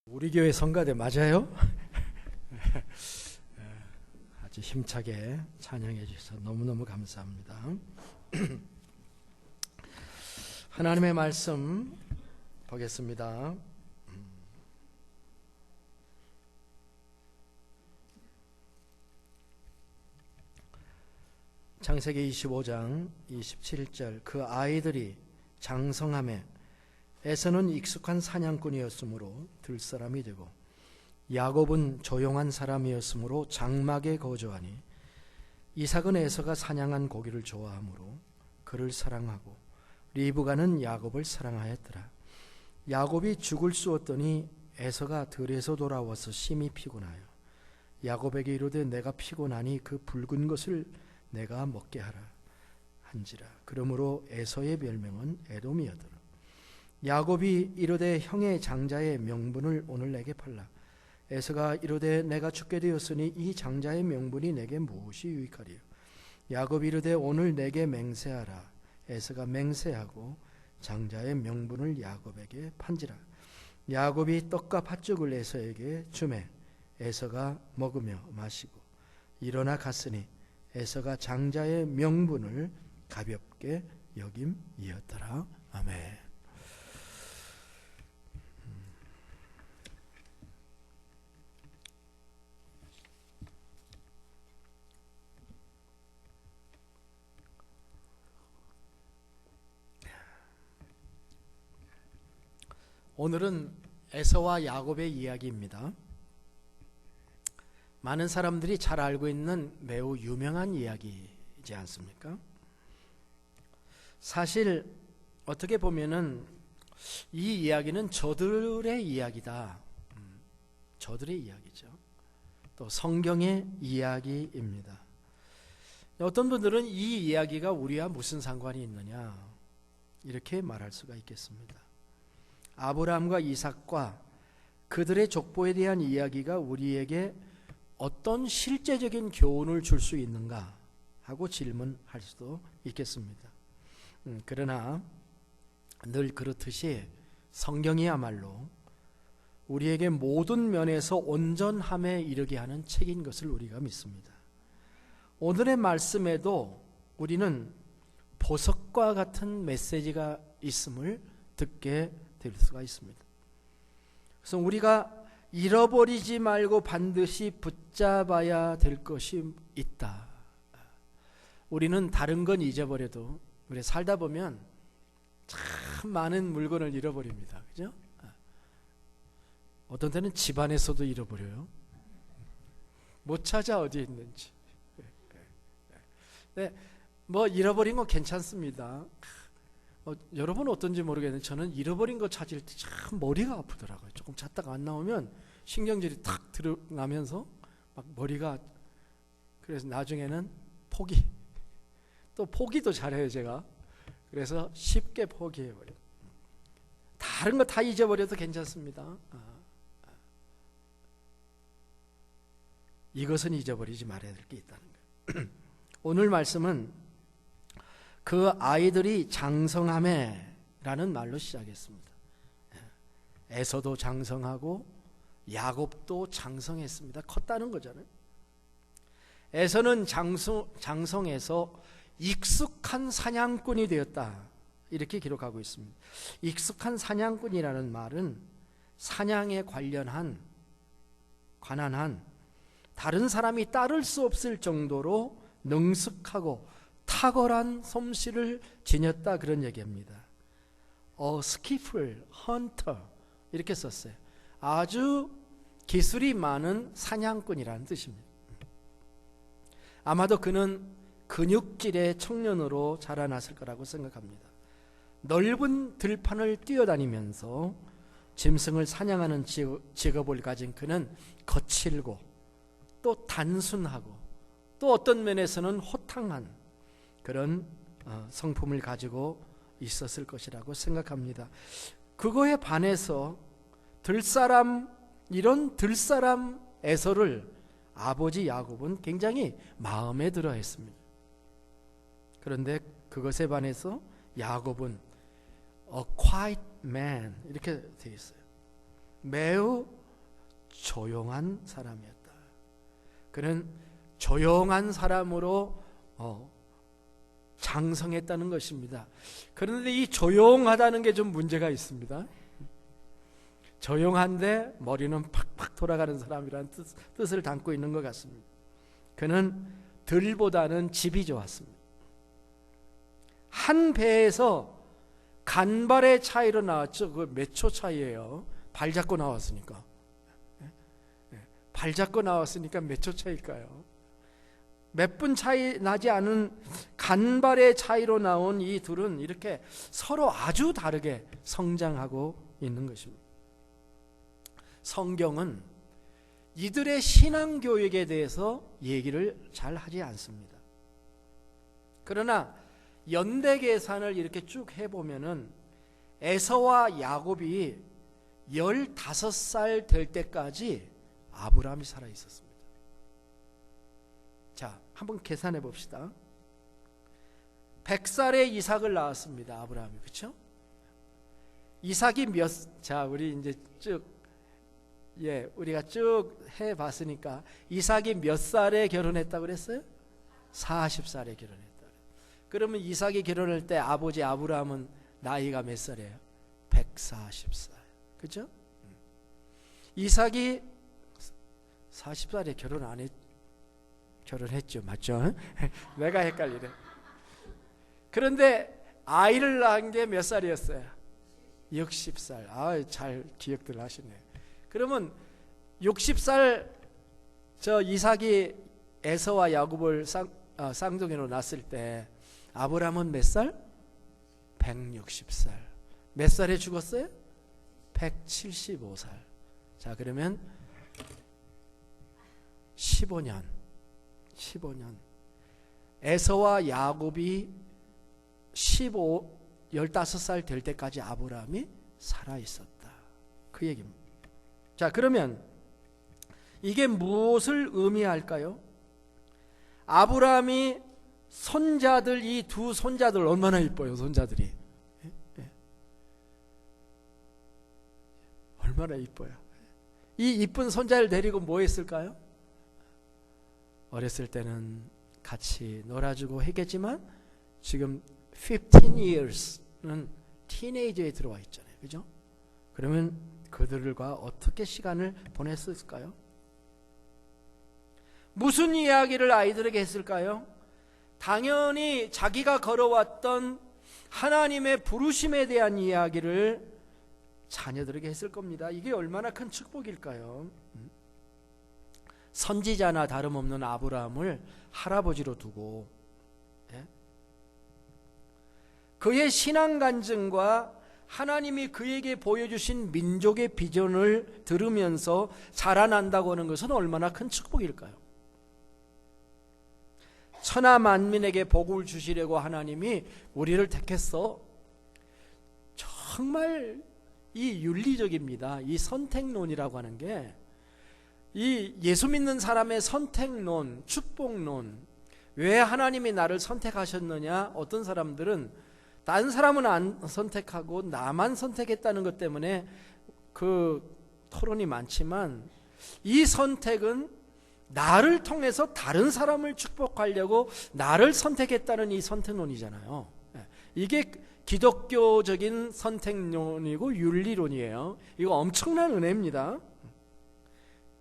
우리 교회 성가대 맞아요? 아주 힘차게 찬양해 주셔서 너무너무 감사합니다. 하나님의 말씀 보겠습니다. 창세기 25장 27절 그 아이들이 장성하매 에서는 익숙한 사냥꾼이었으므로 들사람이 되고 야곱은 조용한 사람이었으므로 장막에 거주하니 이삭은 에서가 사냥한 고기를 좋아하므로 그를 사랑하고 리브가는 야곱을 사랑하였더라. 야곱이 죽을 쑤었더니 에서가 들에서 돌아와서 심히 피곤하여 야곱에게 이르되 내가 피곤하니 그 붉은 것을 내가 먹게 하라 한지라. 그러므로 에서의 별명은 에돔이었더라. 야곱이 이르되 형의 장자의 명분을 오늘 내게 팔라. 에서가 이르되 내가 죽게 되었으니 이 장자의 명분이 내게 무엇이 유익하리요. 야곱이 이르되 오늘 내게 맹세하라. 에서가 맹세하고 장자의 명분을 야곱에게 판지라. 야곱이 떡과 팥죽을 에서에게 주매 에서가 먹으며 마시고 일어나 갔으니 에서가 장자의 명분을 가볍게 여김이었더라. 아멘. 오늘은 에서와 야곱의 이야기입니다. 많은 사람들이 잘 알고 있는 매우 유명한 이야기이지 않습니까? 사실 어떻게 보면은 이 이야기는 저들의 이야기다. 저들의 이야기죠. 또 성경의 이야기입니다. 어떤 분들은 이 이야기가 우리와 무슨 상관이 있느냐 이렇게 말할 수가 있겠습니다. 아브라함과 이삭과 그들의 족보에 대한 이야기가 우리에게 어떤 실제적인 교훈을 줄 수 있는가 하고 질문할 수도 있겠습니다. 그러나 늘 그렇듯이 성경이야말로 우리에게 모든 면에서 온전함에 이르게 하는 책인 것을 우리가 믿습니다. 오늘의 말씀에도 우리는 보석과 같은 메시지가 있음을 듣게 될 수가 있습니다. 그래서 우리가 잃어버리지 말고 반드시 붙잡아야 될 것이 있다. 우리는 다른 건 잊어버려도 우리 살다 보면 참 많은 물건을 잃어버립니다. 그죠? 어떤 때는 집안에서도 잃어버려요. 못 찾아 어디에 있는지. 네, 뭐 잃어버린 건 괜찮습니다. 여러분은 어떤지 모르겠는데 저는 잃어버린 거 찾을 때 참 머리가 아프더라고요. 조금 찾다가 안 나오면 신경질이 탁 들어가면서 막 머리가, 그래서 나중에는 포기. 또 포기도 잘해요 제가. 그래서 쉽게 포기해버려요. 다른 거 다 잊어버려도 괜찮습니다. 이것은 잊어버리지 말아야 될 게 있다는 거예요. 오늘 말씀은 그 아이들이 장성하매 라는 말로 시작했습니다. 에서도 장성하고 야곱도 장성했습니다. 컸다는 거잖아요. 에서는 장성해서 익숙한 사냥꾼이 되었다 이렇게 기록하고 있습니다. 익숙한 사냥꾼이라는 말은 사냥에 관한 다른 사람이 따를 수 없을 정도로 능숙하고 탁월한 솜씨를 지녔다 그런 얘기입니다. skillful hunter 이렇게 썼어요. 아주 기술이 많은 사냥꾼이라는 뜻입니다. 아마도 그는 근육질의 청년으로 자라났을 거라고 생각합니다. 넓은 들판을 뛰어다니면서 짐승을 사냥하는 직업을 가진 그는 거칠고 또 단순하고 또 어떤 면에서는 호탕한 그런 성품을 가지고 있었을 것이라고 생각합니다. 그거에 반해서 이런 들사람 에서를 아버지 야곱은 굉장히 마음에 들어 했습니다. 그런데 그것에 반해서 야곱은 a quiet man 이렇게 되어 있어요. 매우 조용한 사람이었다. 그는 조용한 사람으로 장성했다는 것입니다. 그런데 이 조용하다는 게 좀 문제가 있습니다. 조용한데 머리는 팍팍 돌아가는 사람이라는 뜻을 담고 있는 것 같습니다. 그는 들보다는 집이 좋았습니다. 한 배에서 간발의 차이로 나왔죠. 그 몇 초 차이예요. 발 잡고 나왔으니까. 발 잡고 나왔으니까 몇 초 차일까요? 몇 분 차이 나지 않은 간발의 차이로 나온 이 둘은 이렇게 서로 아주 다르게 성장하고 있는 것입니다. 성경은 이들의 신앙 교육에 대해서 얘기를 잘 하지 않습니다. 그러나 연대 계산을 이렇게 쭉 해보면은 에서와 야곱이 15살 될 때까지 아브라함이 살아 있었습니다. 자, 한번 계산해 봅시다. 100살에 이삭을 낳았습니다. 아브라함이. 그렇죠? 이삭이 우리 이제 우리가 쭉 해 봤으니까 이삭이 몇 살에 결혼했다고 그랬어요? 40살에 결혼했다. 그러면 이삭이 결혼할 때 아버지 아브라함은 나이가 몇 살이에요? 140살. 그렇죠? 이삭이 40살에 결혼했죠. 맞죠? 내가 헷갈리네. 그런데 아이를 낳은 게 몇 살이었어요? 60살. 잘 기억들 하시네. 그러면 60살 이삭이 에서와 야곱을 쌍둥이로 낳았을 때 아브라함은 몇 살? 160살. 몇 살에 죽었어요? 175살. 자, 그러면 15년. 에서와 야곱이 15살 될 때까지 아브라함이 살아 있었다. 그 얘기입니다. 자, 그러면 이게 무엇을 의미할까요? 아브라함이 손자들, 이 두 손자들 얼마나 이뻐요, 손자들이. 얼마나 이뻐요. 이 이쁜 손자를 데리고 뭐 했을까요? 어렸을 때는 같이 놀아주고 했겠지만 지금 15 years는 티네이저에 들어와 있잖아요. 그죠? 그러면 그들과 어떻게 시간을 보냈을까요? 무슨 이야기를 아이들에게 했을까요? 당연히 자기가 걸어왔던 하나님의 부르심에 대한 이야기를 자녀들에게 했을 겁니다. 이게 얼마나 큰 축복일까요? 선지자나 다름없는 아브라함을 할아버지로 두고 그의 신앙 간증과 하나님이 그에게 보여주신 민족의 비전을 들으면서 자라난다고 하는 것은 얼마나 큰 축복일까요? 천하 만민에게 복을 주시려고 하나님이 우리를 택했어. 정말 이 윤리적입니다. 이 선택론이라고 하는 게 이 예수 믿는 사람의 선택론, 축복론, 왜 하나님이 나를 선택하셨느냐? 어떤 사람들은 다른 사람은 안 선택하고 나만 선택했다는 것 때문에 그 토론이 많지만 이 선택은 나를 통해서 다른 사람을 축복하려고 나를 선택했다는 이 선택론이잖아요. 이게 기독교적인 선택론이고 윤리론이에요. 이거 엄청난 은혜입니다.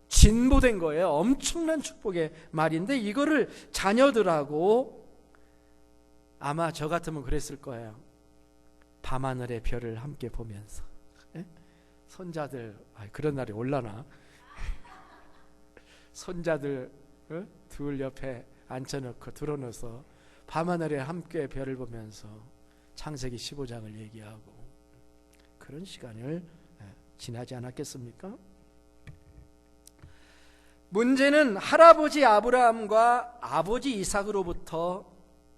진보된 거예요. 엄청난 축복의 말인데 이거를 자녀들하고 아마 저 같으면 그랬을 거예요. 밤하늘의 별을 함께 보면서 손자들 그런 날이 올라나? 손자들 둘 옆에 앉혀놓고 들어놓아서 밤하늘에 함께 별을 보면서 창세기 15장을 얘기하고 그런 시간을 지나지 않았겠습니까? 문제는 할아버지 아브라함과 아버지 이삭으로부터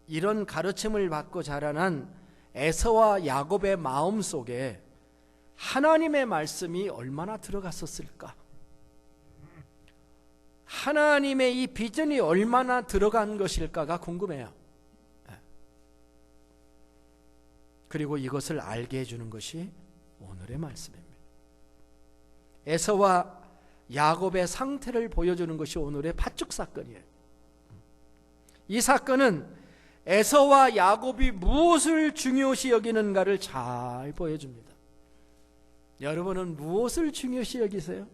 이런 가르침을 받고 자라난 에서와 야곱의 마음 속에 하나님의 말씀이 얼마나 들어갔었을까? 하나님의 이 비전이 얼마나 들어간 것일까가 궁금해요. 그리고 이것을 알게 해주는 것이 오늘의 말씀입니다. 에서와 야곱의 상태를 보여주는 것이 오늘의 팥죽 사건이에요. 이 사건은 에서와 야곱이 무엇을 중요시 여기는가를 잘 보여줍니다. 여러분은 무엇을 중요시 여기세요?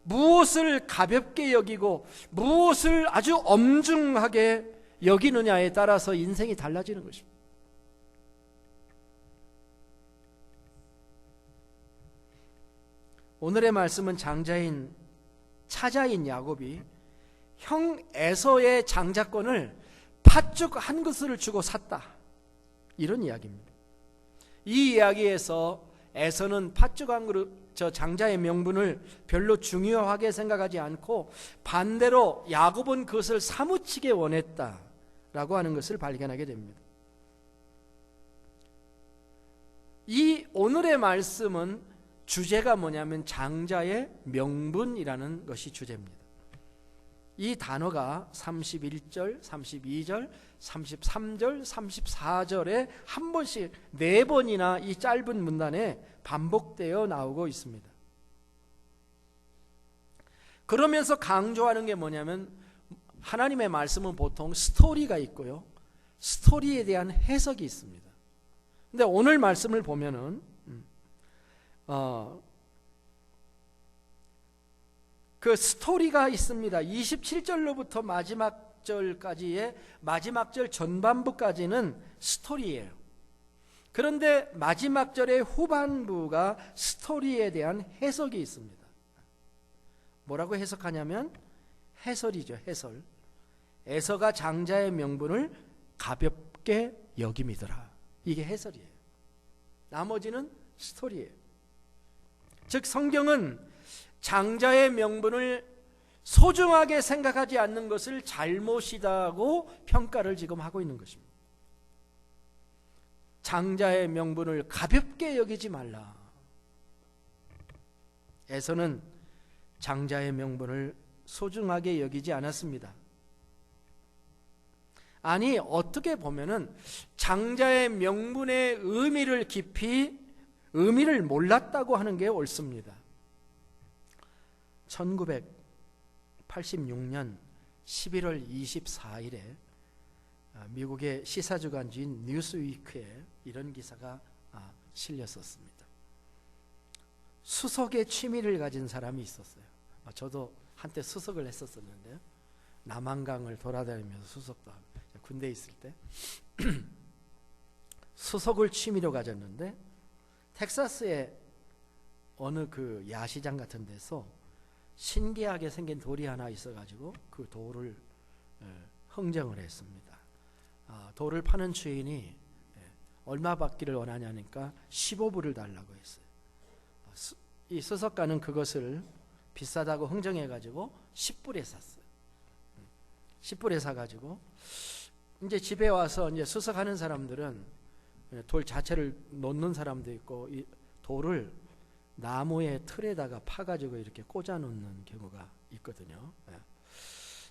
무엇을 가볍게 여기고 무엇을 아주 엄중하게 여기느냐에 따라서 인생이 달라지는 것입니다. 오늘의 말씀은 차자인 야곱이 형 에서의 장자권을 팥죽 한 그릇을 주고 샀다, 이런 이야기입니다. 이 이야기에서 에서는 팥죽 한 그릇, 장자의 명분을 별로 중요하게 생각하지 않고 반대로 야곱은 그것을 사무치게 원했다라고 하는 것을 발견하게 됩니다. 이 오늘의 말씀은 주제가 뭐냐면 장자의 명분이라는 것이 주제입니다. 이 단어가 31절, 32절, 33절, 34절에 한 번씩 4번이나 이 짧은 문단에 반복되어 나오고 있습니다. 그러면서 강조하는 게 뭐냐면 하나님의 말씀은 보통 스토리가 있고요, 스토리에 대한 해석이 있습니다. 근데 오늘 말씀을 보면은 그 스토리가 있습니다. 27절로부터 마지막 절까지의 마지막 절 전반부까지는 스토리예요. 그런데 마지막 절의 후반부가 스토리에 대한 해석이 있습니다. 뭐라고 해석하냐면 해설이죠, 해설. 에서가 장자의 명분을 가볍게 여김이더라, 이게 해설이에요. 나머지는 스토리예요. 즉 성경은 장자의 명분을 소중하게 생각하지 않는 것을 잘못이다고 평가를 지금 하고 있는 것입니다. 장자의 명분을 가볍게 여기지 말라. 에서는 장자의 명분을 소중하게 여기지 않았습니다. 아니, 어떻게 보면은 장자의 명분의 의미를 깊이 의미를 몰랐다고 하는 게 옳습니다. 1986년 11월 24일에 미국의 시사주간지인 뉴스위크에 이런 기사가 실렸었습니다. 수석의 취미를 가진 사람이 있었어요. 저도 한때 수석을 했었는데요. 남한강을 돌아다니면서 수석도 하고, 군대에 있을 때 수석을 취미로 가졌는데 텍사스의 어느 그 야시장 같은 데서 신기하게 생긴 돌이 하나 있어가지고 그 돌을 흥정을 했습니다. 돌을 파는 주인이 얼마 받기를 원하냐니까 15불을 달라고 했어요. 이 수석가는 그것을 비싸다고 흥정해가지고 10불에 샀어요. 10불에 사가지고 이제 집에 와서 이제 수석하는 사람들은 돌 자체를 놓는 사람도 있고 이 돌을 나무의 틀에다가 파가지고 이렇게 꽂아 놓는 경우가 있거든요.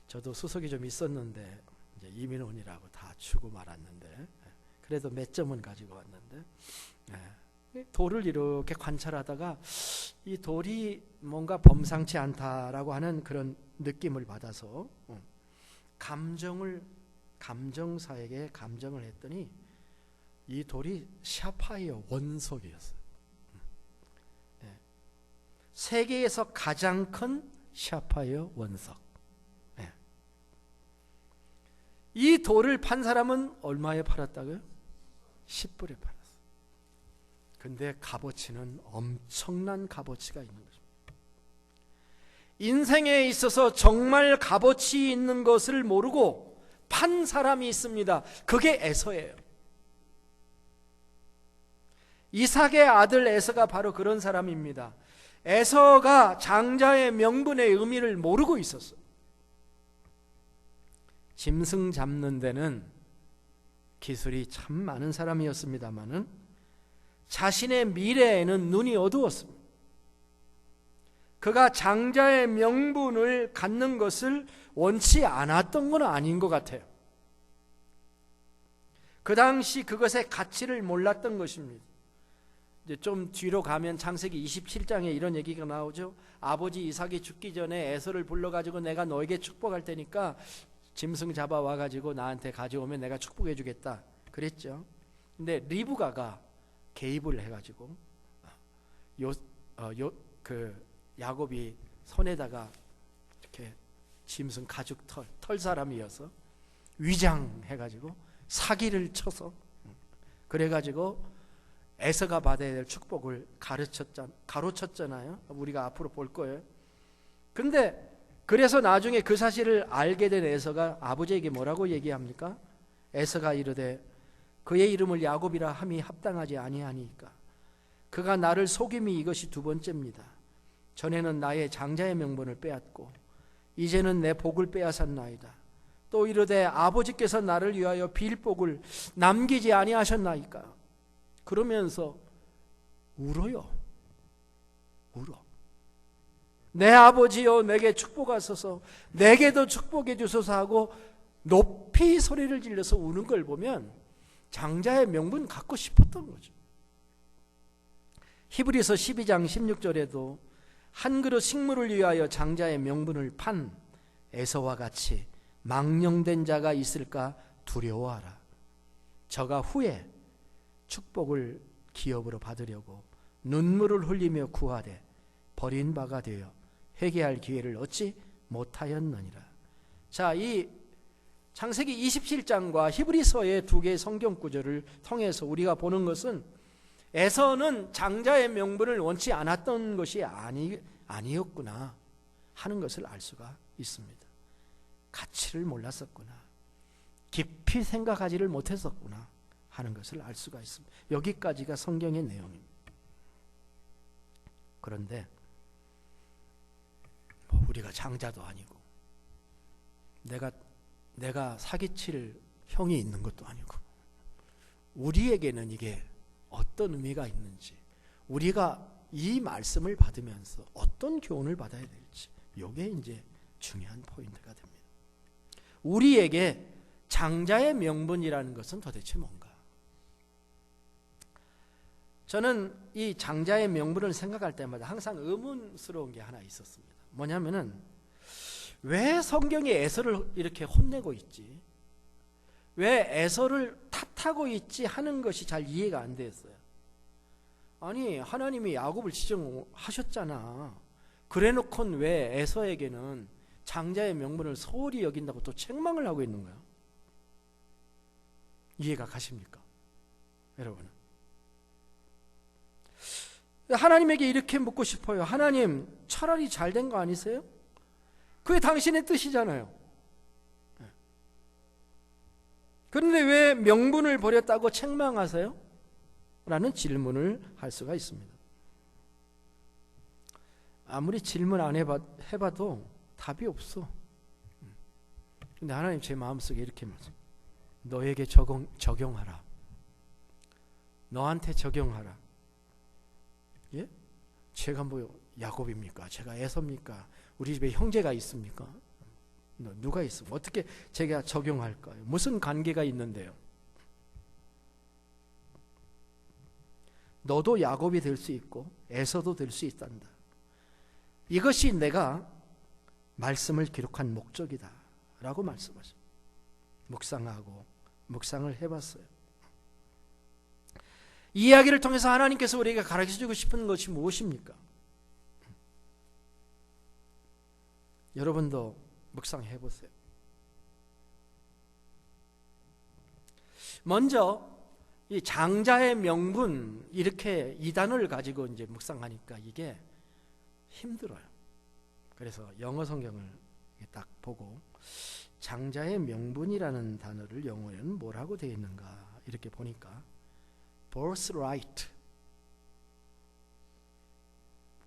저도 수석이 좀 있었는데 이제 이민원이라고 다 주고 말았는데, 그래도 몇 점은 가지고 왔는데, 돌을 이렇게 관찰하다가 이 돌이 뭔가 범상치 않다라고 하는 그런 느낌을 받아서 감정사에게 감정을 했더니 이 돌이 샤파이어 원석이었어요. 세계에서 가장 큰 샤파이어 원석. 이 돌을 판 사람은 얼마에 팔았다고요? 10불에 팔았어요. 근데 값어치는 엄청난 값어치가 있는 거죠. 인생에 있어서 정말 값어치 있는 것을 모르고 판 사람이 있습니다. 그게 에서예요. 이삭의 아들 에서가 바로 그런 사람입니다. 에서가 장자의 명분의 의미를 모르고 있었어요. 짐승 잡는 데는 기술이 참 많은 사람이었습니다마는 자신의 미래에는 눈이 어두웠습니다. 그가 장자의 명분을 갖는 것을 원치 않았던 건 아닌 것 같아요. 그 당시 그것의 가치를 몰랐던 것입니다. 이제 좀 뒤로 가면 창세기 27장에 이런 얘기가 나오죠. 아버지 이삭이 죽기 전에 에서를 불러가지고 내가 너에게 축복할 테니까 짐승 잡아와 가지고 나한테 가져오면 내가 축복해 주겠다 그랬죠. 근데 리브가가 개입을 해가지고 야곱이 손에다가 이렇게 짐승 가죽 털 사람이어서 위장해가지고 사기를 쳐서 그래가지고 에서가 받아야 될 축복을 가로쳤잖아요. 우리가 앞으로 볼 거예요. 근데 그래서 나중에 그 사실을 알게 된 에서가 아버지에게 뭐라고 얘기합니까? 에서가 이르되 그의 이름을 야곱이라 함이 합당하지 아니하니까 그가 나를 속임이 이것이 두 번째입니다. 전에는 나의 장자의 명분을 빼앗고 이제는 내 복을 빼앗았나이다. 또 이르되 아버지께서 나를 위하여 빌 복을 남기지 아니하셨나이까. 그러면서 울어요. 울어. 내 아버지여 내게 축복하소서, 내게도 축복해 주소서 하고 높이 소리를 질러서 우는 걸 보면 장자의 명분 갖고 싶었던 거죠. 히브리서 12장 16절에도 한 그릇 식물을 위하여 장자의 명분을 판 에서와 같이 망령된 자가 있을까 두려워하라. 저가 후에 축복을 기업으로 받으려고 눈물을 흘리며 구하되 버린 바가 되어 회개할 기회를 얻지 못하였느니라. 자, 이 창세기 27장과 히브리서의 두 개의 성경 구절을 통해서 우리가 보는 것은 에서는 장자의 명분을 원치 않았던 것이 아니었구나 하는 것을 알 수가 있습니다. 가치를 몰랐었구나, 깊이 생각하지를 못했었구나 하는 것을 알 수가 있습니다. 여기까지가 성경의 내용입니다. 그런데 우리가 장자도 아니고 내가 사기칠 형이 있는 것도 아니고 우리에게는 이게 어떤 의미가 있는지, 우리가 이 말씀을 받으면서 어떤 교훈을 받아야 될지, 이게 이제 중요한 포인트가 됩니다. 우리에게 장자의 명분이라는 것은 도대체 뭔가? 저는 이 장자의 명분을 생각할 때마다 항상 의문스러운 게 하나 있었습니다. 뭐냐면은 왜 성경이 에서를 이렇게 혼내고 있지? 왜 에서를 탓하고 있지 하는 것이 잘 이해가 안 됐어요. 아니, 하나님이 야곱을 지정하셨잖아. 그래놓고는 왜 에서에게는 장자의 명분을 소홀히 여긴다고 또 책망을 하고 있는 거야? 이해가 가십니까? 여러분, 하나님에게 이렇게 묻고 싶어요. 하나님, 차라리 잘된 거 아니세요? 그게 당신의 뜻이잖아요. 그런데 왜 명분을 버렸다고 책망하세요? 라는 질문을 할 수가 있습니다. 아무리 질문 안 해봐도 답이 없어. 근데 하나님 제 마음속에 이렇게 말씀, 너에게 적용하라. 너한테 적용하라. 예? 제가 뭐 야곱입니까? 제가 에서입니까? 우리 집에 형제가 있습니까? 누가 있습니까? 어떻게 제가 적용할까요? 무슨 관계가 있는데요? 너도 야곱이 될 수 있고 에서도 될 수 있단다. 이것이 내가 말씀을 기록한 목적이다 라고 말씀하십니다. 묵상을 해봤어요. 이 이야기를 통해서 하나님께서 우리에게 가르쳐주고 싶은 것이 무엇입니까? 여러분도 묵상해 보세요. 먼저 이 장자의 명분, 이렇게 이 단어를 가지고 이제 묵상하니까 이게 힘들어요. 그래서 영어 성경을 딱 보고 장자의 명분이라는 단어를 영어에는 뭐라고 되어 있는가 이렇게 보니까 birthright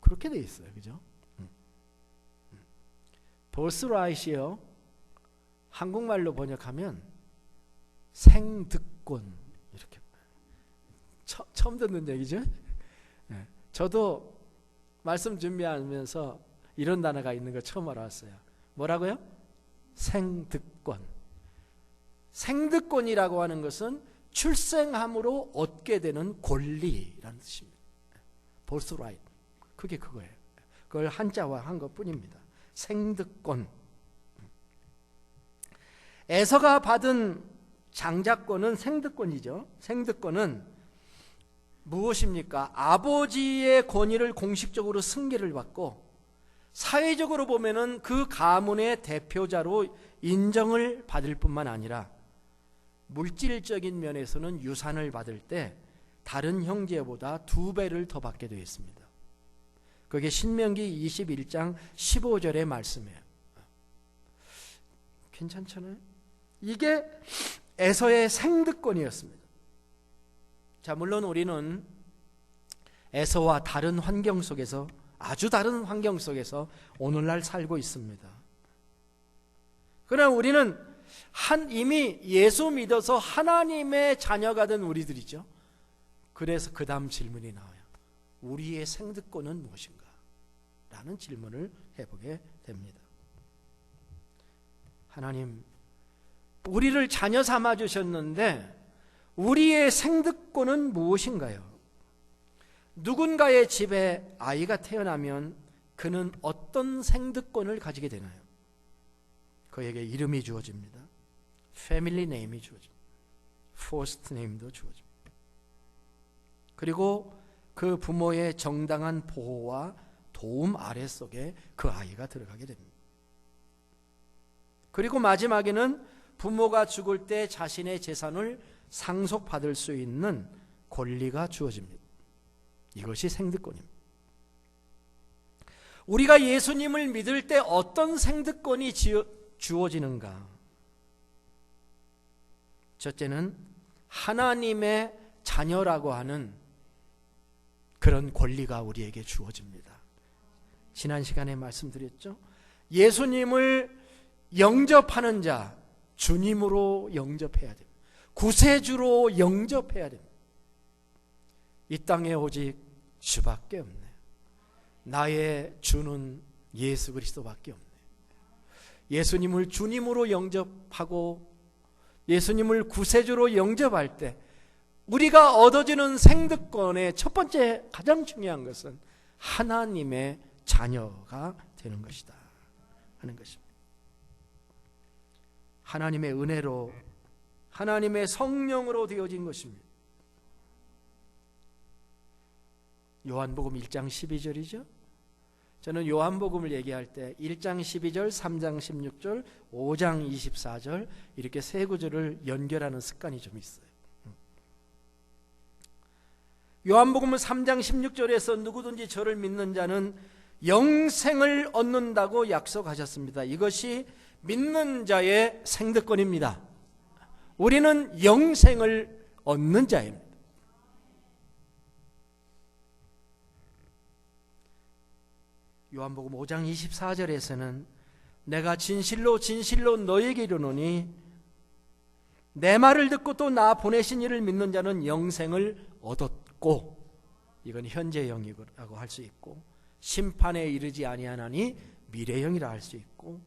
그렇게 되어 있어요. 그죠? birthright이요, 한국말로 번역하면 생득권, 이렇게 처음 듣는 얘기죠. 저도 말씀 준비하면서 이런 단어가 있는 거 처음 알았어요. 뭐라고요? 생득권. 생득권이라고 하는 것은 출생함으로 얻게 되는 권리라는 뜻입니다. birthright. 그게 그거예요. 그걸 한자화한 것뿐입니다. 생득권. 에서가 받은 장자권은 생득권이죠. 생득권은 무엇입니까? 아버지의 권위를 공식적으로 승계를 받고 사회적으로 보면은 그 가문의 대표자로 인정을 받을 뿐만 아니라 물질적인 면에서는 유산을 받을 때 다른 형제보다 2배를 더 받게 되어 있습니다. 그게 신명기 21장 15절의 말씀이에요. 괜찮잖아요? 이게 에서의 생득권이었습니다. 자, 물론 우리는 에서와 다른 환경 속에서, 아주 다른 환경 속에서 오늘날 살고 있습니다. 그러나 우리는 이미 예수 믿어서 하나님의 자녀가 된 우리들이죠. 그래서 그 다음 질문이 나와요. 우리의 생득권은 무엇인가? 라는 질문을 해보게 됩니다. 하나님, 우리를 자녀 삼아 주셨는데 우리의 생득권은 무엇인가요? 누군가의 집에 아이가 태어나면 그는 어떤 생득권을 가지게 되나요? 그에게 이름이 주어집니다. 패밀리 네임이 주어집니다. 퍼스트 네임도 주어집니다. 그리고 그 부모의 정당한 보호와 도움 아래 속에 그 아이가 들어가게 됩니다. 그리고 마지막에는 부모가 죽을 때 자신의 재산을 상속받을 수 있는 권리가 주어집니다. 이것이 생득권입니다. 우리가 예수님을 믿을 때 어떤 생득권이 주어지는가? 첫째는 하나님의 자녀라고 하는 그런 권리가 우리에게 주어집니다. 지난 시간에 말씀드렸죠? 예수님을 영접하는 자, 주님으로 영접해야 됩니다. 구세주로 영접해야 됩니다. 이 땅에 오직 주밖에 없네. 나의 주는 예수 그리스도밖에 없네. 예수님을 주님으로 영접하고 예수님을 구세주로 영접할 때 우리가 얻어지는 생득권의 첫 번째 가장 중요한 것은 하나님의 자녀가 되는 것이다 하는 것입니다. 하나님의 은혜로, 하나님의 성령으로 되어진 것입니다. 요한복음 1장 12절이죠. 저는 요한복음을 얘기할 때 1장 12절, 3장 16절, 5장 24절 이렇게 세 구절을 연결하는 습관이 좀 있어요. 요한복음은 3장 16절에서 누구든지 저를 믿는 자는 영생을 얻는다고 약속하셨습니다. 이것이 믿는 자의 생득권입니다. 우리는 영생을 얻는 자입니다. 요한복음 5장 24절에서는 내가 진실로 진실로 너에게 이르노니 내 말을 듣고 또 나 보내신 이를 믿는 자는 영생을 얻었고, 이건 현재형이라고 할 수 있고, 심판에 이르지 아니하나니 미래형이라 할 수 있고,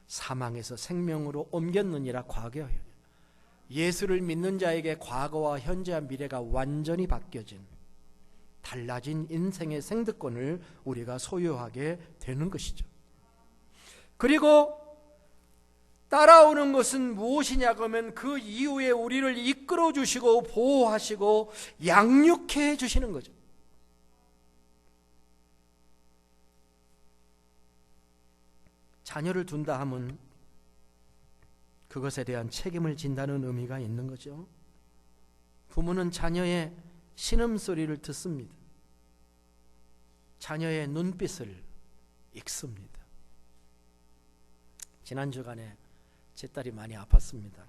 사망에서 생명으로 옮겼느니라 과거형. 예수를 믿는 자에게 과거와 현재와 미래가 완전히 바뀌어진, 달라진 인생의 생득권을 우리가 소유하게 되는 것이죠. 그리고 따라오는 것은 무엇이냐고 하면 그 이후에 우리를 이끌어 주시고 보호하시고 양육해 주시는 거죠. 자녀를 둔다 하면 그것에 대한 책임을 진다는 의미가 있는 거죠. 부모는 자녀의 신음소리를 듣습니다. 자녀의 눈빛을 읽습니다. 지난 주간에 제 딸이 많이 아팠습니다.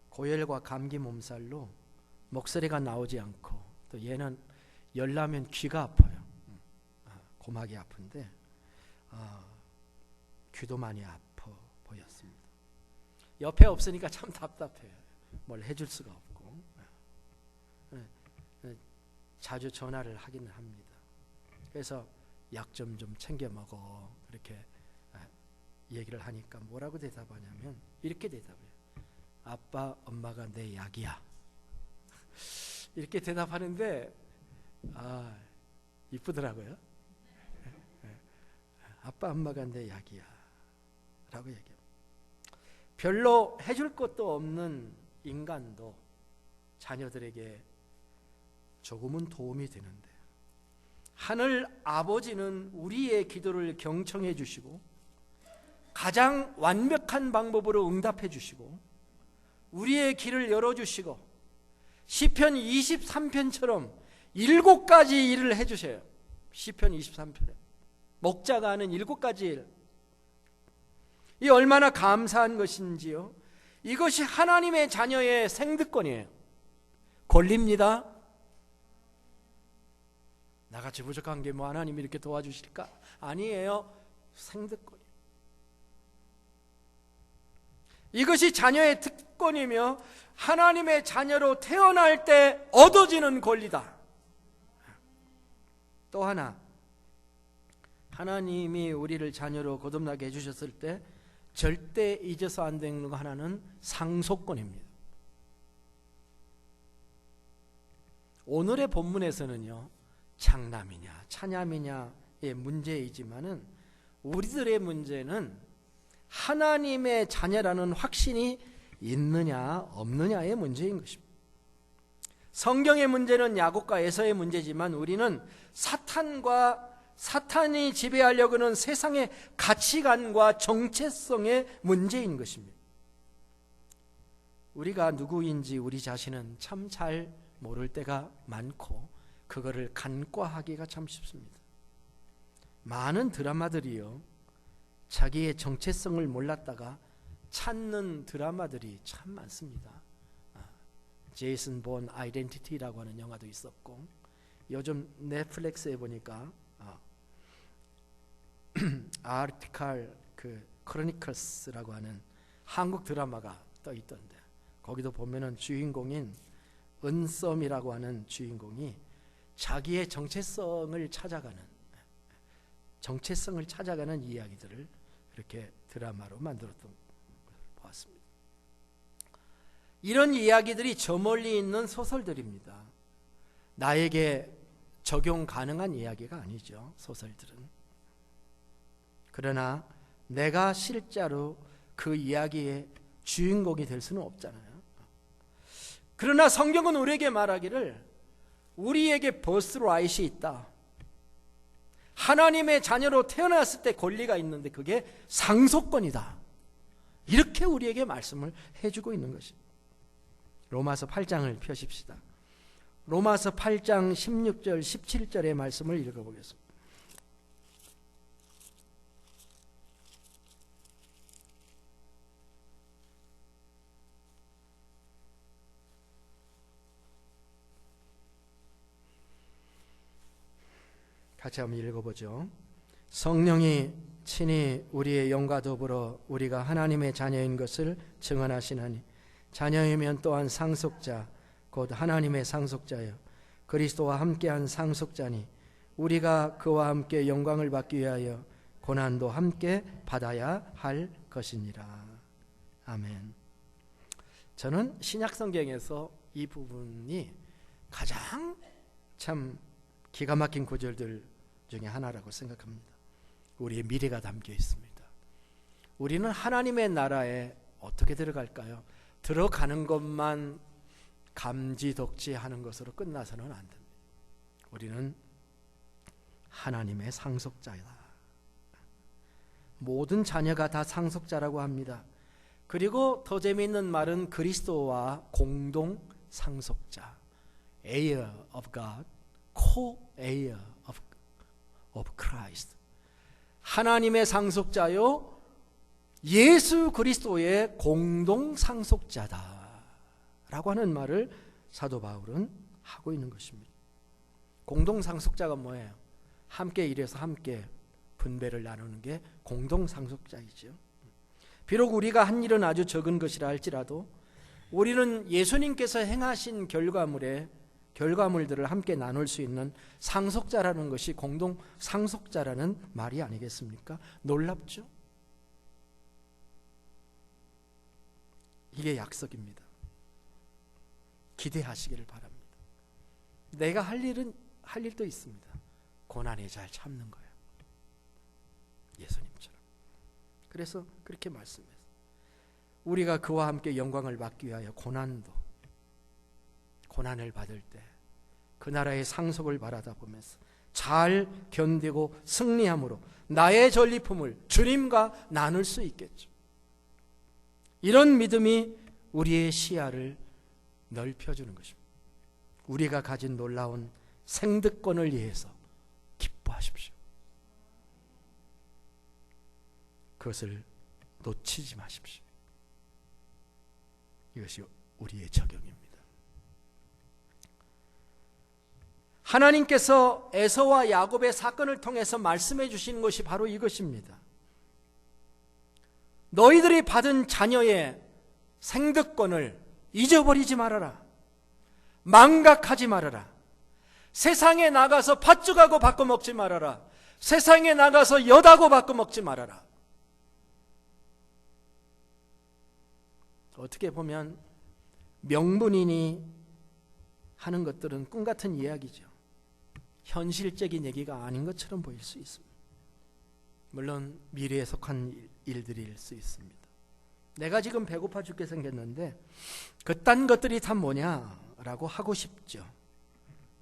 고열과 감기 몸살로 목소리가 나오지 않고, 또 얘는 열나면 귀가 아파요. 고막이 아픈데 귀도 많이 아파 보였습니다. 옆에 없으니까 참 답답해요. 뭘 해줄 수가 없고. 자주 전화를 하기는 합니다. 그래서 약 좀 챙겨 먹어, 그렇게 얘기를 하니까 뭐라고 대답하냐면 이렇게 대답해요. 아빠, 엄마가 내 약이야. 이렇게 대답하는데 이쁘더라고요. 아빠 엄마가 내 약이야 라고 얘기해요. 별로 해줄 것도 없는 인간도 자녀들에게 조금은 도움이 되는데, 하늘 아버지는 우리의 기도를 경청해 주시고 가장 완벽한 방법으로 응답해 주시고 우리의 길을 열어주시고 시편 23편처럼 7가지 일을 해주세요. 시편 23편에 목자가 하는 7가지 일, 이 얼마나 감사한 것인지요. 이것이 하나님의 자녀의 생득권이에요. 권리입니다. 나같이 부족한 게 뭐 하나님이 이렇게 도와주실까? 아니에요. 생득권이에요. 이것이 자녀의 특권이며 하나님의 자녀로 태어날 때 얻어지는 권리다. 또 하나, 하나님이 우리를 자녀로 거듭나게 해주셨을 때 절대 잊어서 안 되는 거 하나는 상속권입니다. 오늘의 본문에서는요, 장남이냐 차남이냐의 문제이지만은 우리들의 문제는 하나님의 자녀라는 확신이 있느냐 없느냐의 문제인 것입니다. 성경의 문제는 야곱과 에서의 문제지만 우리는 사탄이 지배하려고 하는 세상의 가치관과 정체성의 문제인 것입니다. 우리가 누구인지 우리 자신은 참 잘 모를 때가 많고 그거를 간과하기가 참 쉽습니다. 많은 드라마들이요, 자기의 정체성을 몰랐다가 찾는 드라마들이 참 많습니다. 제이슨 본 아이덴티티라고 하는 영화도 있었고, 요즘 넷플릭스에 보니까 아르티칼 크로니클스라고 하는 한국 드라마가 떠 있던데, 거기도 보면은 주인공인 은썸이라고 하는 주인공이 자기의 정체성을 찾아가는 이야기들을 이렇게 드라마로 만들었던 걸 보았습니다. 이런 이야기들이 저 멀리 있는 소설들입니다. 나에게 적용 가능한 이야기가 아니죠, 소설들은. 그러나 내가 실제로 그 이야기의 주인공이 될 수는 없잖아요. 그러나 성경은 우리에게 말하기를 우리에게 버스라이트이 있다. 하나님의 자녀로 태어났을 때 권리가 있는데 그게 상속권이다. 이렇게 우리에게 말씀을 해주고 있는 것입니다. 로마서 8장을 펴십시다. 로마서 8장 16절 17절의 말씀을 읽어보겠습니다. 같이 한번 읽어보죠. 성령이 친히 우리의 영과 더불어 우리가 하나님의 자녀인 것을 증언하시나니 자녀이면 또한 상속자 곧 하나님의 상속자여 그리스도와 함께한 상속자니 우리가 그와 함께 영광을 받기 위하여 고난도 함께 받아야 할 것이니라. 아멘. 저는 신약 성경에서 이 부분이 가장 참 기가 막힌 구절들 중에 하나라고 생각합니다. 우리의 미래가 담겨 있습니다. 우리는 하나님의 나라에 어떻게 들어갈까요? 들어가는 것만 감지덕지하는 것으로 끝나서는 안 됩니다. 우리는 하나님의 상속자이다. 모든 자녀가 다 상속자라고 합니다. 그리고 더 재미있는 말은 그리스도와 공동 상속자, heir of God, co-heir of Christ. 하나님의 상속자요, 예수 그리스도의 공동 상속자다 라고 하는 말을 사도 바울은 하고 있는 것입니다. 공동 상속자가 뭐예요? 함께 일해서 함께 분배를 나누는 게 공동 상속자이죠. 비록 우리가 한 일은 아주 적은 것이라 할지라도 우리는 예수님께서 행하신 결과물들을 함께 나눌 수 있는 상속자라는 것이 공동 상속자라는 말이 아니겠습니까? 놀랍죠? 이게 약속입니다. 기대하시기를 바랍니다. 내가 할 일도 있습니다. 고난에 잘 참는 거예요. 예수님처럼. 그래서 그렇게 말씀했어요. 우리가 그와 함께 영광을 받기 위하여 고난을 받을 때 그 나라의 상속을 바라다 보면서 잘 견디고 승리함으로 나의 전리품을 주님과 나눌 수 있겠죠. 이런 믿음이 우리의 시야를 넓혀주는 것입니다. 우리가 가진 놀라운 생득권을 위해서 기뻐하십시오. 그것을 놓치지 마십시오. 이것이 우리의 적용입니다. 하나님께서 에서와 야곱의 사건을 통해서 말씀해 주시는 것이 바로 이것입니다. 너희들이 받은 자녀의 생득권을 잊어버리지 말아라. 망각하지 말아라. 세상에 나가서 팥죽하고 바꿔먹지 말아라. 세상에 나가서 엿하고 바꿔먹지 말아라. 어떻게 보면 명분이니 하는 것들은 꿈같은 이야기죠. 현실적인 얘기가 아닌 것처럼 보일 수 있습니다. 물론 미래에 속한 일들일 수 있습니다. 내가 지금 배고파 죽게 생겼는데 그딴 것들이 다 뭐냐라고 하고 싶죠.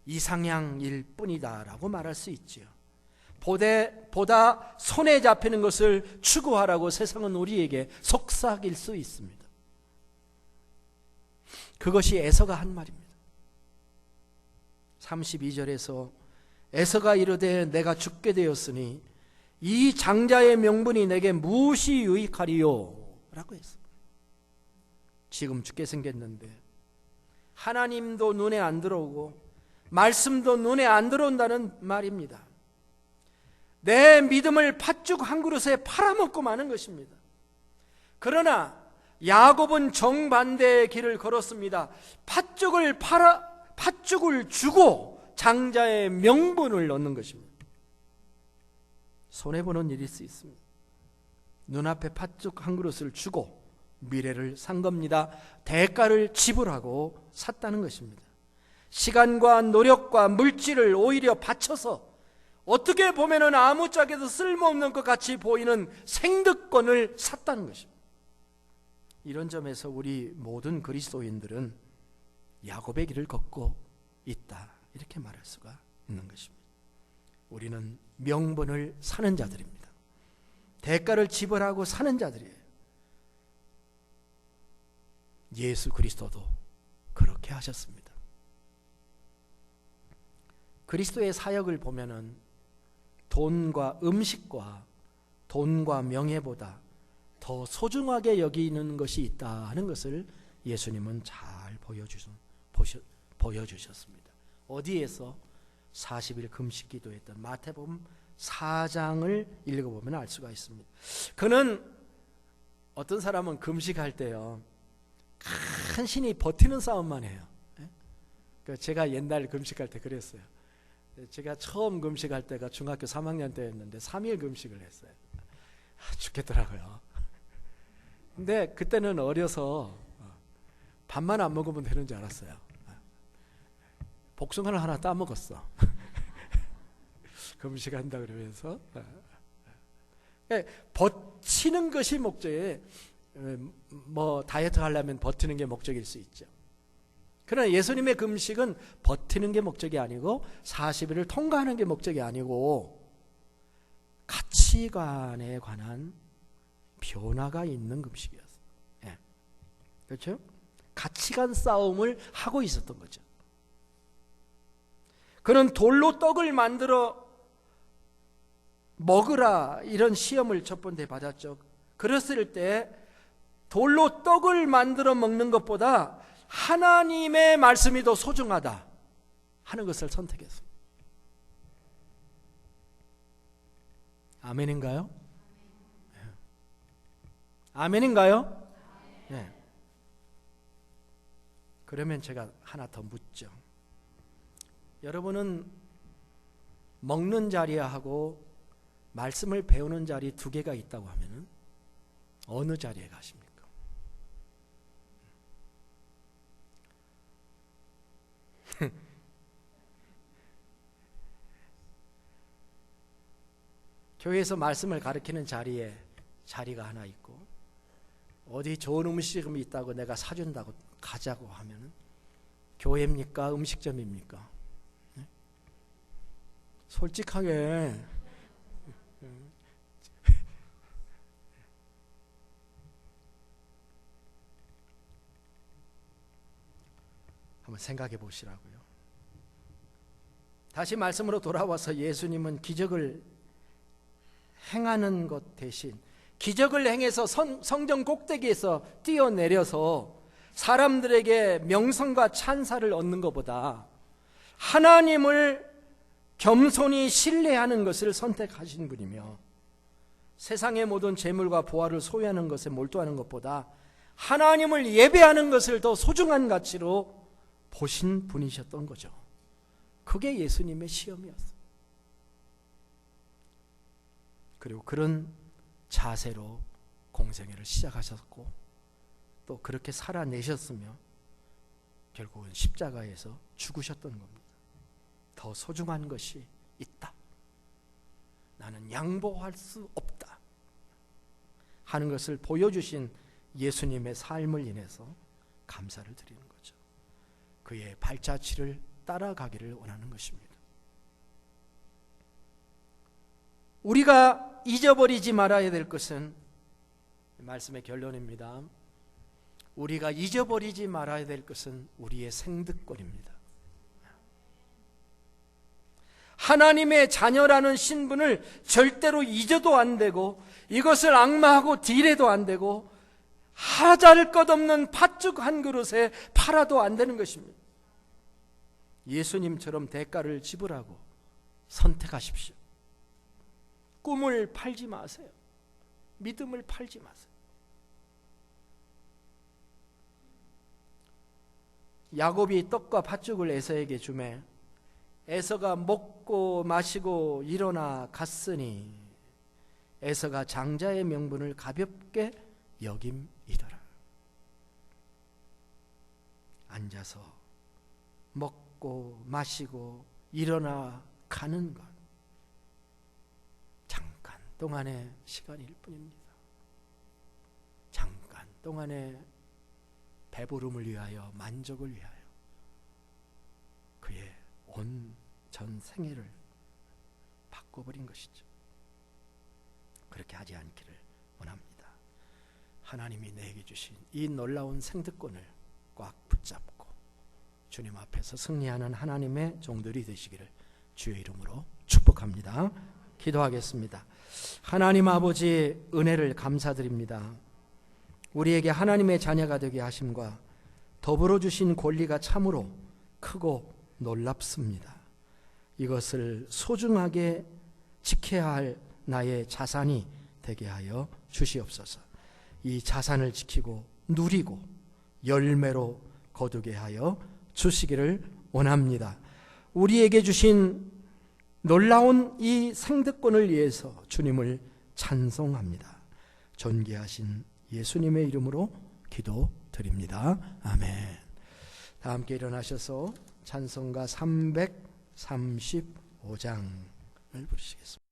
이상향일 뿐이다 라고 말할 수 있죠. 보다 손에 잡히는 것을 추구하라고 세상은 우리에게 속삭일 수 있습니다. 그것이 에서가 한 말입니다. 32절에서 에서가 이르되 내가 죽게 되었으니 이 장자의 명분이 내게 무엇이 유익하리요? 라고 했습니다. 지금 죽게 생겼는데 하나님도 눈에 안 들어오고 말씀도 눈에 안 들어온다는 말입니다. 내 믿음을 팥죽 한 그릇에 팔아먹고 마는 것입니다. 그러나 야곱은 정반대의 길을 걸었습니다. 팥죽을 주고 장자의 명분을 얻는 것입니다. 손해보는 일일 수 있습니다. 눈앞에 팥죽 한 그릇을 주고 미래를 산 겁니다. 대가를 지불하고 샀다는 것입니다. 시간과 노력과 물질을 오히려 바쳐서 어떻게 보면 아무짝에도 쓸모없는 것 같이 보이는 생득권을 샀다는 것입니다. 이런 점에서 우리 모든 그리스도인들은 야곱의 길을 걷고 있다, 이렇게 말할 수가 있는 것입니다. 우리는 명분을 사는 자들입니다. 대가를 지불하고 사는 자들이에요. 예수 그리스도도 그렇게 하셨습니다. 그리스도의 사역을 보면은 돈과 음식과 돈과 명예보다 더 소중하게 여기는 것이 있다 하는 것을 예수님은 잘 보여주셨습니다. 어디에서 40일 금식 기도했던 마태복음 4장을 읽어보면 알 수가 있습니다. 그는 어떤 사람은 금식할 때요 간신히 버티는 싸움만 해요. 제가 옛날 금식할 때 그랬어요. 제가 처음 금식할 때가 중학교 3학년 때였는데 3일 금식을 했어요. 죽겠더라고요. 근데 그때는 어려서 밥만 안 먹으면 되는 줄 알았어요. 복숭아를 하나 따먹었어. 금식한다 그러면서. 버티는 것이 목적이에요. 뭐 다이어트 하려면 버티는 게 목적일 수 있죠. 그러나 예수님의 금식은 버티는 게 목적이 아니고 40일을 통과하는 게 목적이 아니고 가치관에 관한 변화가 있는 금식이었어요. 예. 그렇죠? 가치관 싸움을 하고 있었던 거죠. 그는 돌로 떡을 만들어 먹으라 이런 시험을 첫 번째 받았죠. 그랬을 때 돌로 떡을 만들어 먹는 것보다 하나님의 말씀이 더 소중하다 하는 것을 선택했습니다. 아멘인가요? 아멘인가요? 네. 그러면 제가 하나 더 묻죠. 여러분은 먹는 자리하고 말씀을 배우는 자리 두 개가 있다고 하면 어느 자리에 가십니까? 교회에서 말씀을 가르치는 자리가 하나 있고, 어디 좋은 음식점이 있다고 내가 사준다고 가자고 하면은 교회입니까? 음식점입니까? 솔직하게 한번 생각해 보시라고요. 다시 말씀으로 돌아와서 예수님은 기적을 행하는 것 대신 기적을 행해서 성전 꼭대기에서 뛰어내려서 사람들에게 명성과 찬사를 얻는 것보다 하나님을 겸손히 신뢰하는 것을 선택하신 분이며, 세상의 모든 재물과 보화를 소유하는 것에 몰두하는 것보다 하나님을 예배하는 것을 더 소중한 가치로 보신 분이셨던 거죠. 그게 예수님의 시험이었어요. 그리고 그런 자세로 공생애를 시작하셨고, 또 그렇게 살아내셨으며 결국은 십자가에서 죽으셨던 겁니다. 더 소중한 것이 있다, 나는 양보할 수 없다 하는 것을 보여주신 예수님의 삶을 인해서 감사를 드리는 거죠. 그의 발자취를 따라가기를 원하는 것입니다. 우리가 잊어버리지 말아야 될 것은, 말씀의 결론입니다. 우리가 잊어버리지 말아야 될 것은 우리의 생득권입니다. 하나님의 자녀라는 신분을 절대로 잊어도 안 되고, 이것을 앙마하고 딜해도 안 되고, 하잘 것 없는 팥죽 한 그릇에 팔아도 안 되는 것입니다. 예수님처럼 대가를 지불하고 선택하십시오. 꿈을 팔지 마세요. 믿음을 팔지 마세요. 야곱이 떡과 팥죽을 에서에게 주매 에서가 먹고 마시고 일어나 갔으니 에서가 장자의 명분을 가볍게 여김이더라. 앉아서 먹고 마시고 일어나 가는 것, 잠깐 동안의 시간일 뿐입니다. 잠깐 동안의 배부름을 위하여, 만족을 위하여 그의 온 전 생애를 바꿔버린 것이죠. 그렇게 하지 않기를 원합니다. 하나님이 내게 주신 이 놀라운 생득권을 꽉 붙잡고 주님 앞에서 승리하는 하나님의 종들이 되시기를 주의 이름으로 축복합니다. 기도하겠습니다. 하나님 아버지, 은혜를 감사드립니다. 우리에게 하나님의 자녀가 되게 하심과 더불어 주신 권리가 참으로 크고 놀랍습니다. 이것을 소중하게 지켜야 할 나의 자산이 되게 하여 주시옵소서. 이 자산을 지키고 누리고 열매로 거두게 하여 주시기를 원합니다. 우리에게 주신 놀라운 이 생득권을 위해서 주님을 찬송합니다. 존귀하신 예수님의 이름으로 기도드립니다. 아멘. 다 함께 일어나셔서 찬송가 335장을 부르시겠습니다.